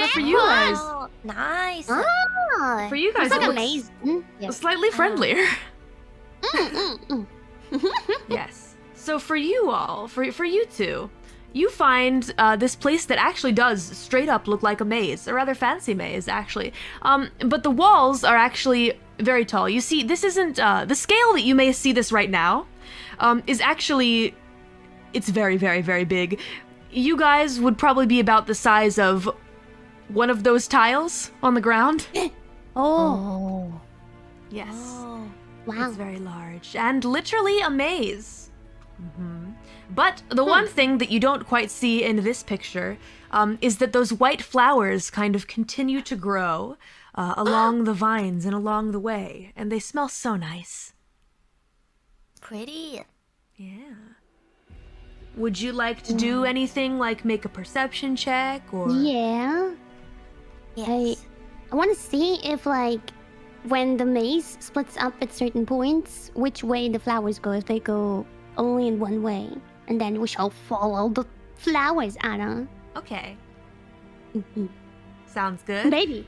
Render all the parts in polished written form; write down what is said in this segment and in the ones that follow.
But for you guys, Oh, nice. for you guys, It's like it looks amazing. slightly friendlier. Yes. So for you all, for you two, you find this place that actually does straight up look like a maze, a rather fancy maze, actually. But the walls are actually very tall. You see, this isn't the scale that you may see this right now. Is actually, it's very, very, very big. You guys would probably be about the size of one of those tiles on the ground. Oh. Yes. Oh. Wow. It's very large and literally a maze. But the one thing that you don't quite see in this picture is that those white flowers kind of continue to grow along the vines and along the way, and they smell so nice. Pretty. Yeah. Would you like to do anything like make a perception check or? Yeah. Yes. I want to see if, like, when the maze splits up at certain points, which way the flowers go. If they go only in one way, and then we shall follow the flowers, Anna. Okay. Mhm. Sounds good. Maybe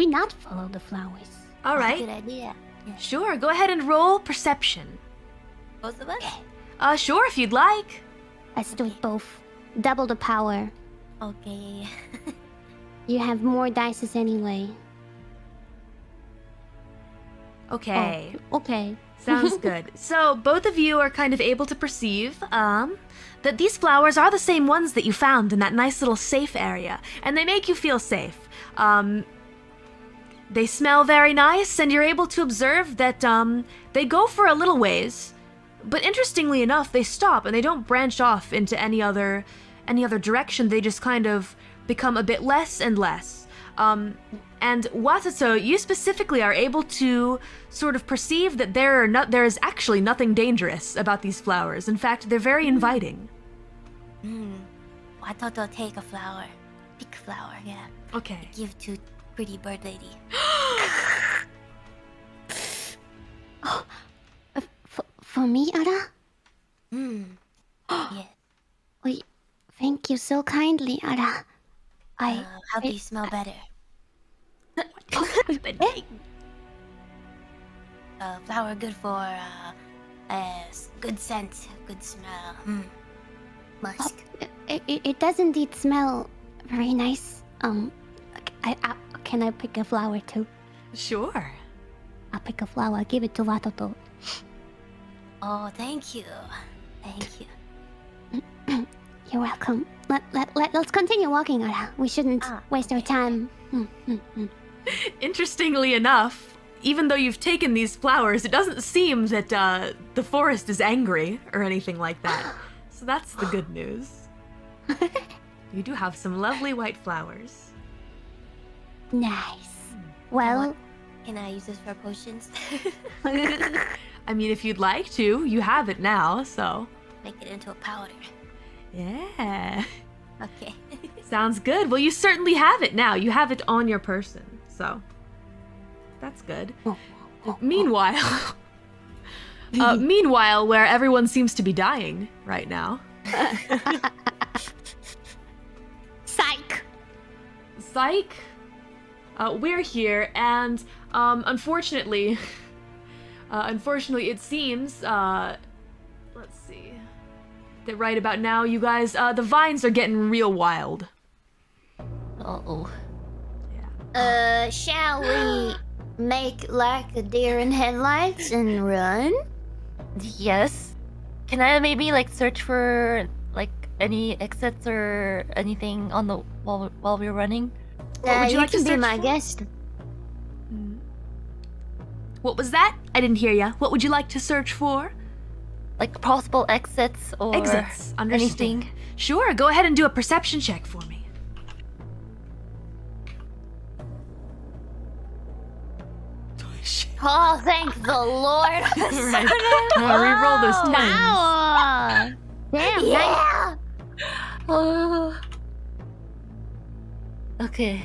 not follow the flowers. All That's a right. good idea. Yeah. Sure. Go ahead and roll perception. Both of us? Sure, if you'd like. Let's do it both. Double the power. Okay. You have more dices anyway. Okay. Oh, okay. Sounds good. So both of you are kind of able to perceive that these flowers are the same ones that you found in that nice little safe area, and they make you feel safe. They smell very nice, and you're able to observe that they go for a little ways, but interestingly enough, they stop and they don't branch off into any other direction. They just kind of become a bit less and less. And Watoto, you specifically are able to sort of perceive that there is actually nothing dangerous about these flowers. In fact, they're very inviting. Watoto, take a flower. Pick a flower, yeah. Okay. Give to pretty bird lady. For me, Ara? Yeah. Wait, thank you so kindly, Ara. How do you smell better? Flower good for good scent, good smell. Musk. It does indeed smell very nice. Can I pick a flower too? Sure. I'll pick a flower. Give it to Watoto. Oh, thank you. Thank you. You're welcome. Let's continue walking, Ara. We shouldn't waste our time. Interestingly enough, even though you've taken these flowers, it doesn't seem that the forest is angry or anything like that. So that's the good news. You do have some lovely white flowers. Nice. Well, Can I use this for potions? I mean, if you'd like to, you have it now, so. Make it into a powder. Yeah. Okay. Sounds good. Well, you certainly have it now. You have it on your person, so. That's good. Meanwhile, where everyone seems to be dying right now. psych. Psych. We're here, and unfortunately, it seems, let's see, that right about now, you guys, the vines are getting real wild. Uh-oh. Yeah. Shall we make like a deer in headlights and run? Yes. Can I maybe like search for like any exits or anything on the while we're running? What would you like to can be search my for? guest. What was that? I didn't hear ya. What would you like to search for? Like possible exits or Exits. Understand. anything? Sure, go ahead and do a perception check for me. Oh, thank the Lord. Right. Reroll those 10s. Damn. Yeah. Okay.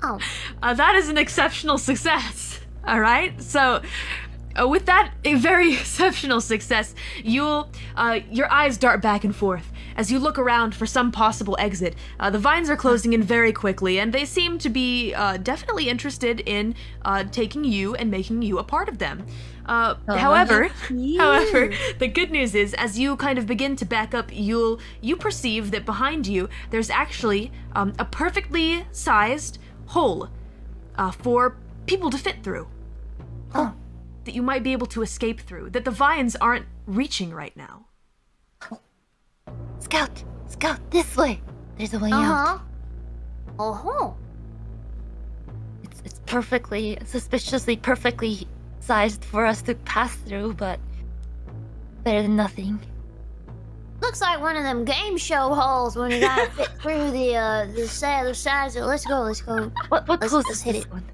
Oh, That is an exceptional success. All right. So, with that, a very exceptional success, your eyes dart back and forth, as you look around for some possible exit. The vines are closing in very quickly, and they seem to be definitely interested in taking you and making you a part of them. However, the good news is, as you kind of begin to back up, you perceive that behind you, there's actually a perfectly sized hole for people to fit through. That you might be able to escape through, that the vines aren't reaching right now. Scout, this way. There's a way out. Oh. It's suspiciously perfectly sized for us to pass through, but better than nothing. Looks like one of them game show holes when you gotta fit through the size. Let's go. What Let's pose is hit this it. one?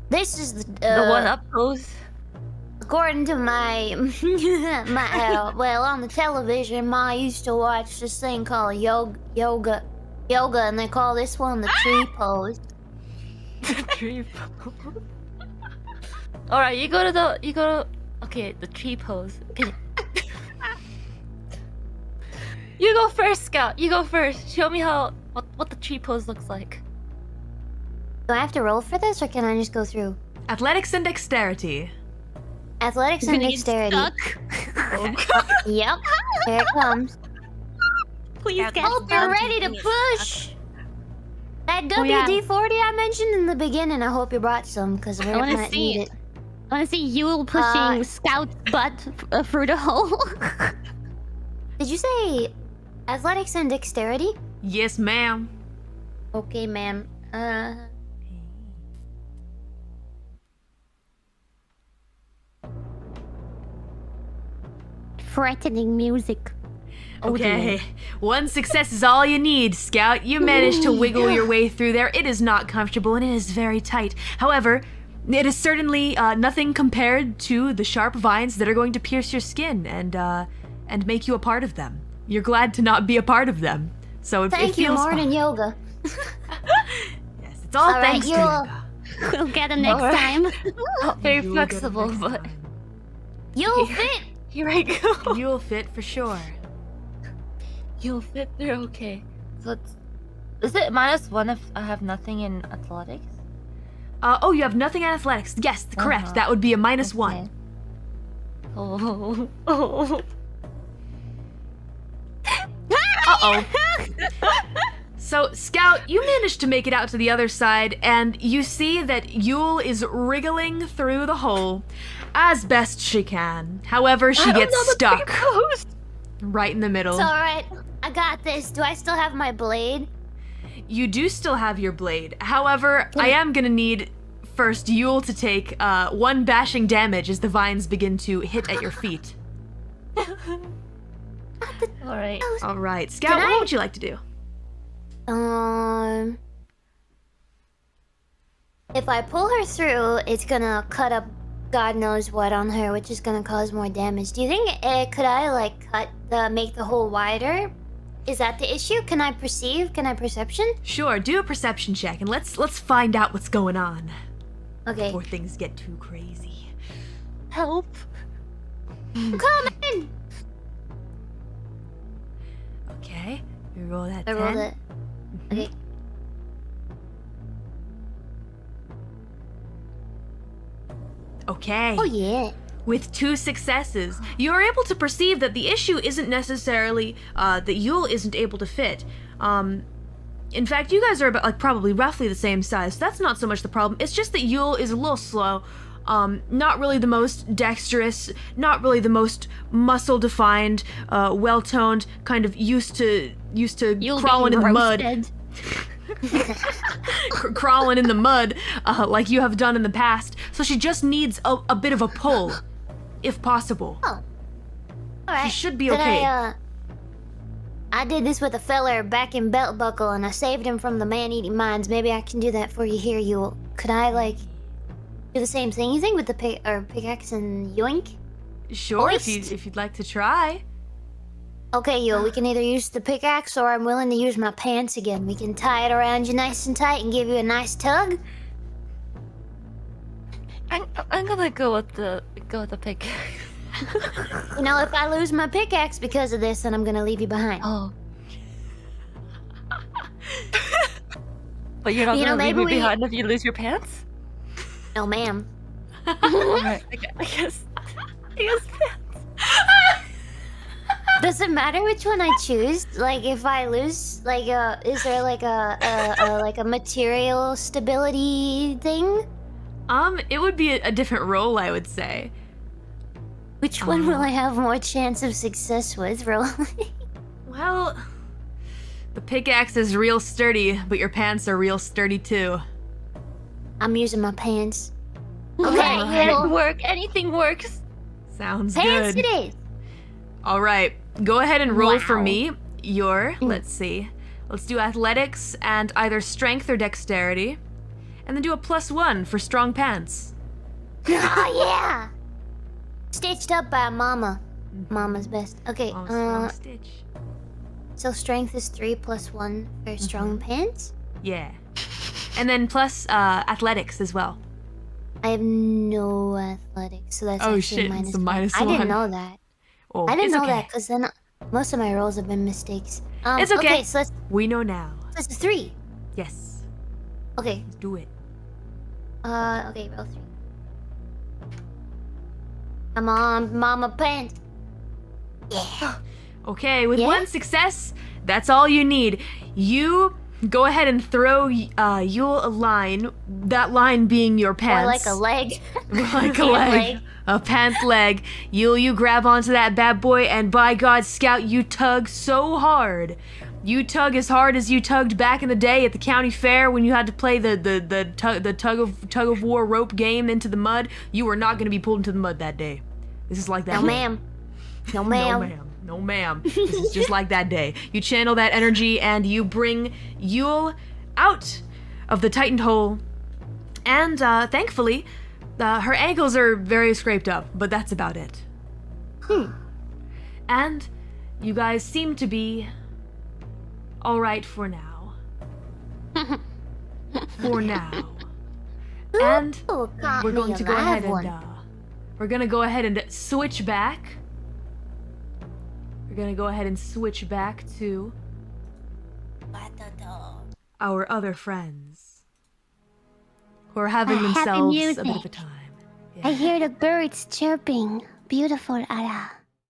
This is The one up pose. According to my on the television, Ma used to watch this thing called yoga, and they call this one the tree pose. Tree pose. All right, you go to the tree pose. Okay. You go first, Scout. You go first. Show me what the tree pose looks like. Do I have to roll for this, or can I just go through? Athletics and dexterity. Athletics and dexterity. Yep, there it comes. Please get Hope you're ready to push. That WD-40 I mentioned in the beginning, I hope you brought some, because we wanna might see need it. I want to see Yuul pushing Scout's butt through the hole. Did you say athletics and dexterity? Yes, ma'am. Okay, ma'am. Threatening music. Okay, one success is all you need, Scout. You managed to wiggle your way through there. It is not comfortable and it is very tight. However, it is certainly nothing compared to the sharp vines that are going to pierce your skin and make you a part of them. You're glad to not be a part of them, so it Thank you, feels morning fine. yoga. Yes, it's all All right, thanks to Yuul. yoga. We'll get him next Alright. time. Not very You'll get it flexible, next but time. You'll fit. here I go. You'll fit for sure. You'll fit through. Okay. So is it -1 if I have nothing in athletics? Oh, you have nothing in athletics. Yes, correct. That would be a -1. Oh. Uh-oh. So, Scout, you managed to make it out to the other side, and you see that Yuul is wriggling through the hole as best she can. However, she gets stuck right in the middle. It's alright. I got this. Do I still have my blade? You do still have your blade. However, I am gonna need first Yuul to take 1 bashing damage as the vines begin to hit at your feet. All right. All right, Scout, what would you like to do? If I pull her through, it's gonna cut up God knows what on her, which is gonna cause more damage. Do you think, could I, like, make the hole wider? Is that the issue? Can I perceive? Can I perception? Sure, do a perception check, and let's find out what's going on Okay. before things get too crazy. Help. Come in! Okay, you roll that I 10. rolled it. Okay. Okay. Oh, yeah. With 2 successes, you are able to perceive that the issue isn't necessarily that Yuul isn't able to fit. In fact, you guys are about, like, probably roughly the same size, so that's not so much the problem. It's just that Yuul is a little slow, not really the most dexterous, not really the most muscle-defined, well-toned, kind of used to You'll crawling be in the mud. roasted. Crawling in the mud like you have done in the past, so she just needs a bit of a pull, if possible. Alright. She should be Did okay. I did this with a feller back in Belt Buckle, and I saved him from the man-eating mines. Maybe I can do that for you here, Yuul. Could I, like, do the same thing, you think, with the pickaxe and yoink? Sure, if Hoist. you'd like to try. Okay, Yuul, we can either use the pickaxe or I'm willing to use my pants again. We can tie it around you nice and tight and give you a nice tug. I'm gonna go with the pickaxe. You know, if I lose my pickaxe because of this, then I'm gonna leave you behind. Oh. But you're not You know, gonna leave maybe me we- behind if you lose your pants? No, ma'am. Alright, I guess pants. Does it matter which one I choose? Like, if I lose, like, is there like a material stability thing? It would be a different role, I would say. Which one will I have more chance of success with, rolling? Well, the pickaxe is real sturdy, but your pants are real sturdy too. I'm using my pants. Okay, Alright. it'll work. Anything works. Sounds Pants good. it is. All right, go ahead and roll for Wow. me. Let's see. Let's do athletics and either strength or dexterity. And then do a +1 for strong pants. Oh yeah. Stitched up by Mama. Mama's best. Okay. Oh, strong stitch. So strength is 3 + 1 for strong pants. Yeah. And then plus athletics as well. I have no athletics, so that's Oh, actually shit, minus it's a one. minus I didn't one. know that. Oh, I didn't it's know okay. that because then most of my rolls have been mistakes. It's okay. Okay, so We know now. that's a 3. Yes. Okay. Let's do it. Okay, roll 3. Come on, Mama Pants. Yeah. Okay, with Yeah? one success, that's all you need. You go ahead and throw Yuul a line, that line being your Or pants. like a leg. Like a Pant leg. leg. A pant leg. You grab onto that bad boy, and by God, Scout, you tug so hard. You tug as hard as you tugged back in the day at the county fair when you had to play the tug of war rope game into the mud. You were not going to be pulled into the mud that day. This is like that. No, day. ma'am. No, No, ma'am. ma'am. No, ma'am. This is just like that day. You channel that energy and you bring Yuul out of the tightened hole. And thankfully, her ankles are very scraped up, but that's about it. And you guys seem to be all right for now. For now. And Ooh, caught we're me going to go alive ahead and one. we're gonna go ahead and switch back. We're gonna go ahead and switch back to our other friends who are having Happy themselves a bit music. of a time. I hear the birds chirping. Beautiful, Ara.